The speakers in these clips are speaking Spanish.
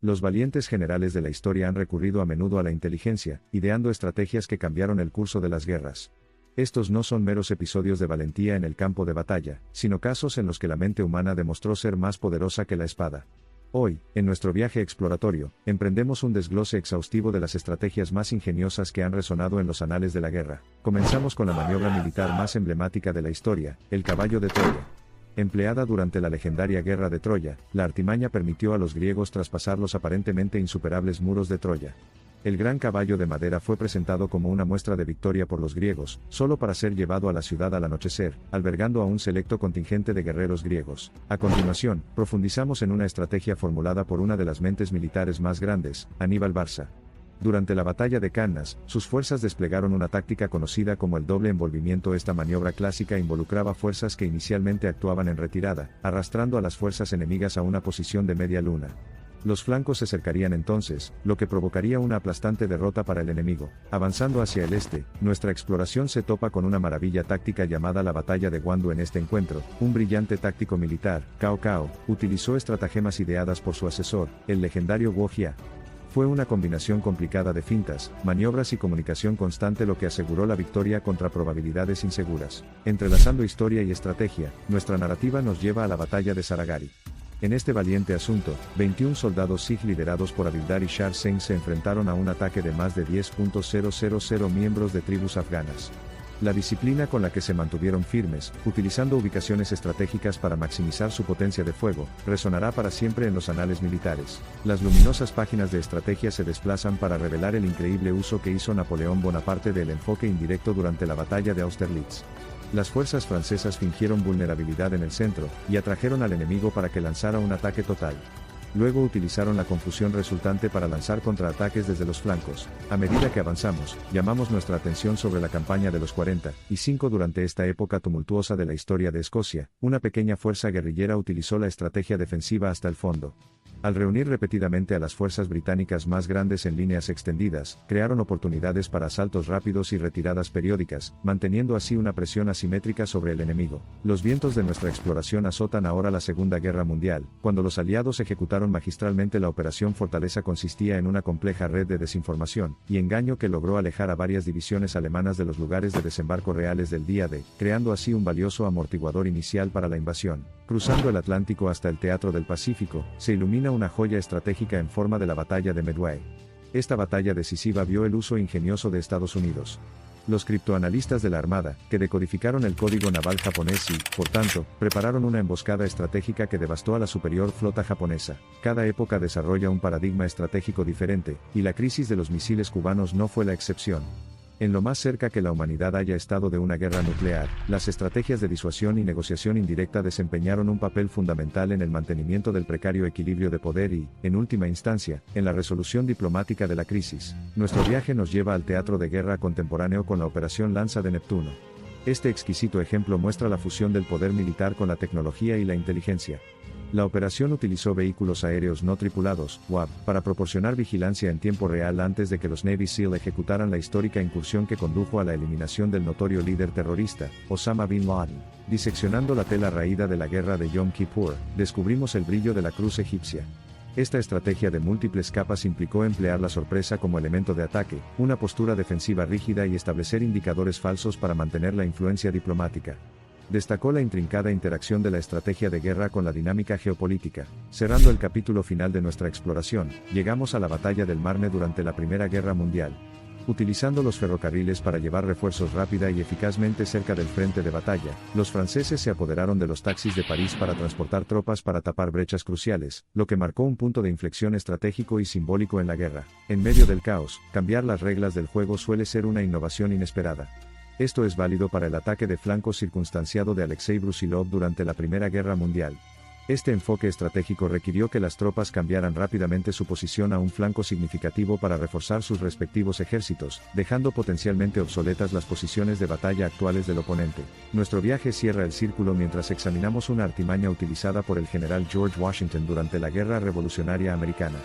Los valientes generales de la historia han recurrido a menudo a la inteligencia, ideando estrategias que cambiaron el curso de las guerras. Estos no son meros episodios de valentía en el campo de batalla, sino casos en los que la mente humana demostró ser más poderosa que la espada. Hoy, en nuestro viaje exploratorio, emprendemos un desglose exhaustivo de las estrategias más ingeniosas que han resonado en los anales de la guerra. Comenzamos con la maniobra militar más emblemática de la historia, el caballo de Troya. Empleada durante la legendaria Guerra de Troya, la artimaña permitió a los griegos traspasar los aparentemente insuperables muros de Troya. El gran caballo de madera fue presentado como una muestra de victoria por los griegos, solo para ser llevado a la ciudad al anochecer, albergando a un selecto contingente de guerreros griegos. A continuación, profundizamos en una estrategia formulada por una de las mentes militares más grandes, Aníbal Barca. Durante la batalla de Cannas, sus fuerzas desplegaron una táctica conocida como el doble envolvimiento. Esta maniobra clásica involucraba fuerzas que inicialmente actuaban en retirada, arrastrando a las fuerzas enemigas a una posición de media luna. Los flancos se cercarían entonces, lo que provocaría una aplastante derrota para el enemigo. Avanzando hacia el este, nuestra exploración se topa con una maravilla táctica llamada la Batalla de Wandu. En este encuentro, un brillante táctico militar, Cao Cao, utilizó estratagemas ideadas por su asesor, el legendario Guo Jia. Fue una combinación complicada de fintas, maniobras y comunicación constante lo que aseguró la victoria contra probabilidades inseguras. Entrelazando historia y estrategia, nuestra narrativa nos lleva a la batalla de Saragari. En este valiente asunto, 21 soldados Sikh liderados por Havildar y Shar Singh se enfrentaron a un ataque de más de 10.000 miembros de tribus afganas. La disciplina con la que se mantuvieron firmes, utilizando ubicaciones estratégicas para maximizar su potencia de fuego, resonará para siempre en los anales militares. Las luminosas páginas de estrategia se desplazan para revelar el increíble uso que hizo Napoleón Bonaparte del enfoque indirecto durante la batalla de Austerlitz. Las fuerzas francesas fingieron vulnerabilidad en el centro, y atrajeron al enemigo para que lanzara un ataque total. Luego utilizaron la confusión resultante para lanzar contraataques desde los flancos. A medida que avanzamos, llamamos nuestra atención sobre la campaña de los 45. Durante esta época tumultuosa de la historia de Escocia, una pequeña fuerza guerrillera utilizó la estrategia defensiva hasta el fondo. Al reunir repetidamente a las fuerzas británicas más grandes en líneas extendidas, crearon oportunidades para asaltos rápidos y retiradas periódicas, manteniendo así una presión asimétrica sobre el enemigo. Los vientos de nuestra exploración azotan ahora la Segunda Guerra Mundial, cuando los aliados ejecutaron magistralmente la Operación Fortaleza. Consistía en una compleja red de desinformación y engaño que logró alejar a varias divisiones alemanas de los lugares de desembarco reales del día D, creando así un valioso amortiguador inicial para la invasión. Cruzando el Atlántico hasta el Teatro del Pacífico, se ilumina una joya estratégica en forma de la Batalla de Midway. Esta batalla decisiva vio el uso ingenioso de Estados Unidos. Los criptoanalistas de la Armada, que decodificaron el código naval japonés y, por tanto, prepararon una emboscada estratégica que devastó a la superior flota japonesa. Cada época desarrolla un paradigma estratégico diferente, y la crisis de los misiles cubanos no fue la excepción. En lo más cerca que la humanidad haya estado de una guerra nuclear, las estrategias de disuasión y negociación indirecta desempeñaron un papel fundamental en el mantenimiento del precario equilibrio de poder y, en última instancia, en la resolución diplomática de la crisis. Nuestro viaje nos lleva al teatro de guerra contemporáneo con la Operación Lanza de Neptuno. Este exquisito ejemplo muestra la fusión del poder militar con la tecnología y la inteligencia. La operación utilizó vehículos aéreos no tripulados, UAV, para proporcionar vigilancia en tiempo real antes de que los Navy SEAL ejecutaran la histórica incursión que condujo a la eliminación del notorio líder terrorista, Osama Bin Laden. Diseccionando la tela raída de la guerra de Yom Kippur, descubrimos el brillo de la cruz egipcia. Esta estrategia de múltiples capas implicó emplear la sorpresa como elemento de ataque, una postura defensiva rígida y establecer indicadores falsos para mantener la influencia diplomática. Destacó la intrincada interacción de la estrategia de guerra con la dinámica geopolítica. Cerrando el capítulo final de nuestra exploración, llegamos a la batalla del Marne durante la Primera Guerra Mundial. Utilizando los ferrocarriles para llevar refuerzos rápida y eficazmente cerca del frente de batalla, los franceses se apoderaron de los taxis de París para transportar tropas para tapar brechas cruciales, lo que marcó un punto de inflexión estratégico y simbólico en la guerra. En medio del caos, cambiar las reglas del juego suele ser una innovación inesperada. Esto es válido para el ataque de flanco circunstanciado de Alexei Brusilov durante la Primera Guerra Mundial. Este enfoque estratégico requirió que las tropas cambiaran rápidamente su posición a un flanco significativo para reforzar sus respectivos ejércitos, dejando potencialmente obsoletas las posiciones de batalla actuales del oponente. Nuestro viaje cierra el círculo mientras examinamos una artimaña utilizada por el general George Washington durante la Guerra Revolucionaria Americana.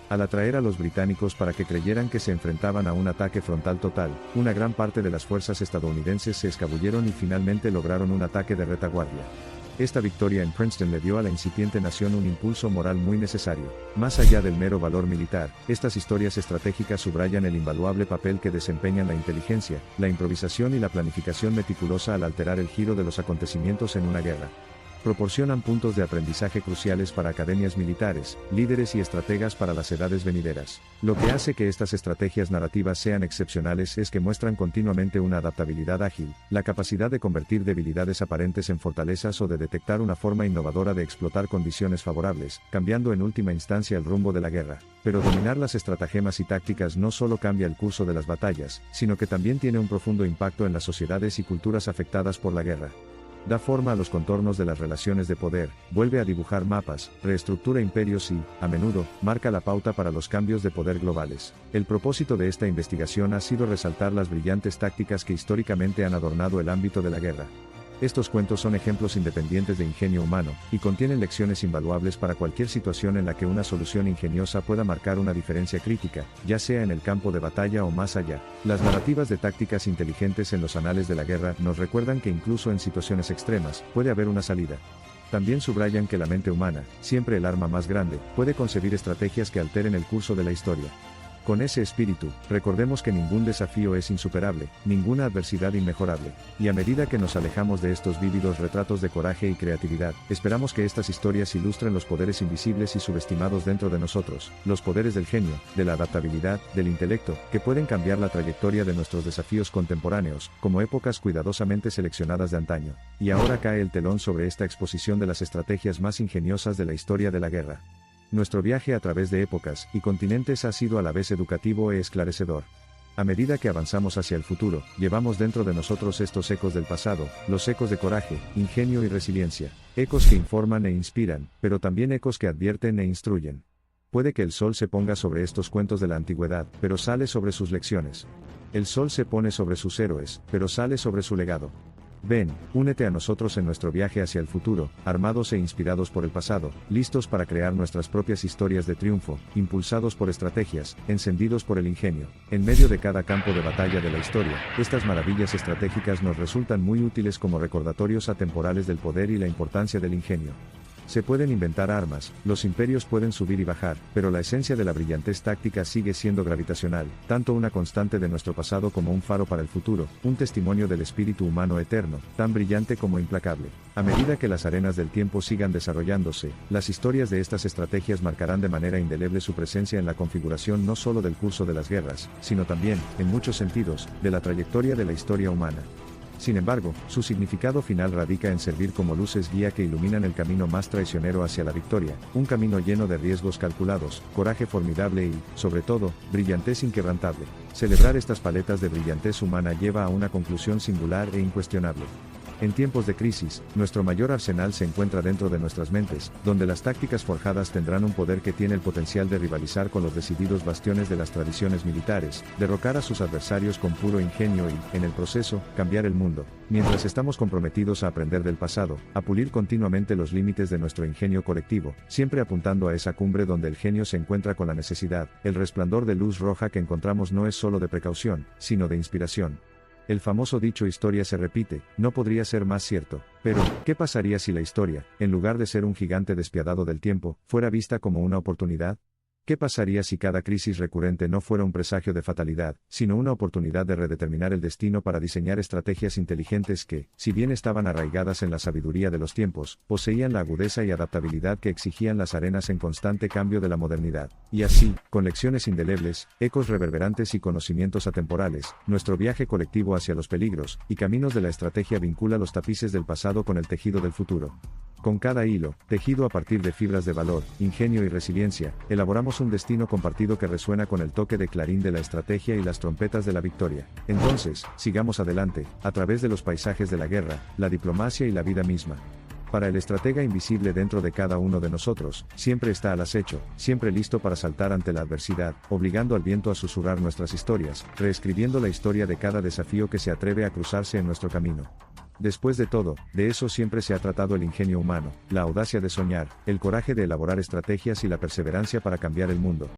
Al atraer a los británicos para que creyeran que se enfrentaban a un ataque frontal total, una gran parte de las fuerzas estadounidenses se escabulleron y finalmente lograron un ataque de retaguardia. Esta victoria en Princeton le dio a la incipiente nación un impulso moral muy necesario. Más allá del mero valor militar, estas historias estratégicas subrayan el invaluable papel que desempeñan la inteligencia, la improvisación y la planificación meticulosa al alterar el giro de los acontecimientos en una guerra. Proporcionan puntos de aprendizaje cruciales para academias militares, líderes y estrategas para las edades venideras. Lo que hace que estas estrategias narrativas sean excepcionales es que muestran continuamente una adaptabilidad ágil, la capacidad de convertir debilidades aparentes en fortalezas o de detectar una forma innovadora de explotar condiciones favorables, cambiando en última instancia el rumbo de la guerra. Pero dominar las estratagemas y tácticas no solo cambia el curso de las batallas, sino que también tiene un profundo impacto en las sociedades y culturas afectadas por la guerra. Da forma a los contornos de las relaciones de poder, vuelve a dibujar mapas, reestructura imperios y, a menudo, marca la pauta para los cambios de poder globales. El propósito de esta investigación ha sido resaltar las brillantes tácticas que históricamente han adornado el ámbito de la guerra. Estos cuentos son ejemplos independientes de ingenio humano, y contienen lecciones invaluables para cualquier situación en la que una solución ingeniosa pueda marcar una diferencia crítica, ya sea en el campo de batalla o más allá. Las narrativas de tácticas inteligentes en los anales de la guerra nos recuerdan que incluso en situaciones extremas, puede haber una salida. También subrayan que la mente humana, siempre el arma más grande, puede concebir estrategias que alteren el curso de la historia. Con ese espíritu, recordemos que ningún desafío es insuperable, ninguna adversidad inmejorable. Y a medida que nos alejamos de estos vívidos retratos de coraje y creatividad, esperamos que estas historias ilustren los poderes invisibles y subestimados dentro de nosotros, los poderes del genio, de la adaptabilidad, del intelecto, que pueden cambiar la trayectoria de nuestros desafíos contemporáneos, como épocas cuidadosamente seleccionadas de antaño. Y ahora cae el telón sobre esta exposición de las estrategias más ingeniosas de la historia de la guerra. Nuestro viaje a través de épocas y continentes ha sido a la vez educativo e esclarecedor. A medida que avanzamos hacia el futuro, llevamos dentro de nosotros estos ecos del pasado, los ecos de coraje, ingenio y resiliencia, ecos que informan e inspiran, pero también ecos que advierten e instruyen. Puede que el sol se ponga sobre estos cuentos de la antigüedad, pero sale sobre sus lecciones. El sol se pone sobre sus héroes, pero sale sobre su legado. Ven, únete a nosotros en nuestro viaje hacia el futuro, armados e inspirados por el pasado, listos para crear nuestras propias historias de triunfo, impulsados por estrategias, encendidos por el ingenio. En medio de cada campo de batalla de la historia, estas maravillas estratégicas nos resultan muy útiles como recordatorios atemporales del poder y la importancia del ingenio. Se pueden inventar armas, los imperios pueden subir y bajar, pero la esencia de la brillantez táctica sigue siendo gravitacional, tanto una constante de nuestro pasado como un faro para el futuro, un testimonio del espíritu humano eterno, tan brillante como implacable. A medida que las arenas del tiempo sigan desarrollándose, las historias de estas estrategias marcarán de manera indeleble su presencia en la configuración no solo del curso de las guerras, sino también, en muchos sentidos, de la trayectoria de la historia humana. Sin embargo, su significado final radica en servir como luces guía que iluminan el camino más traicionero hacia la victoria, un camino lleno de riesgos calculados, coraje formidable y, sobre todo, brillantez inquebrantable. Celebrar estas paletas de brillantez humana lleva a una conclusión singular e incuestionable. En tiempos de crisis, nuestro mayor arsenal se encuentra dentro de nuestras mentes, donde las tácticas forjadas tendrán un poder que tiene el potencial de rivalizar con los decididos bastiones de las tradiciones militares, derrocar a sus adversarios con puro ingenio y, en el proceso, cambiar el mundo. Mientras estamos comprometidos a aprender del pasado, a pulir continuamente los límites de nuestro ingenio colectivo, siempre apuntando a esa cumbre donde el genio se encuentra con la necesidad, el resplandor de luz roja que encontramos no es solo de precaución, sino de inspiración. El famoso dicho historia se repite, no podría ser más cierto. Pero, ¿qué pasaría si la historia, en lugar de ser un gigante despiadado del tiempo, fuera vista como una oportunidad? ¿Qué pasaría si cada crisis recurrente no fuera un presagio de fatalidad, sino una oportunidad de redeterminar el destino para diseñar estrategias inteligentes que, si bien estaban arraigadas en la sabiduría de los tiempos, poseían la agudeza y adaptabilidad que exigían las arenas en constante cambio de la modernidad? Y así, con lecciones indelebles, ecos reverberantes y conocimientos atemporales, nuestro viaje colectivo hacia los peligros y caminos de la estrategia vincula los tapices del pasado con el tejido del futuro. Con cada hilo, tejido a partir de fibras de valor, ingenio y resiliencia, elaboramos un destino compartido que resuena con el toque de clarín de la estrategia y las trompetas de la victoria. Entonces, sigamos adelante, a través de los paisajes de la guerra, la diplomacia y la vida misma. Para el estratega invisible dentro de cada uno de nosotros, siempre está al acecho, siempre listo para saltar ante la adversidad, obligando al viento a susurrar nuestras historias, reescribiendo la historia de cada desafío que se atreve a cruzarse en nuestro camino. Después de todo, de eso siempre se ha tratado el ingenio humano, la audacia de soñar, el coraje de elaborar estrategias y la perseverancia para cambiar el mundo.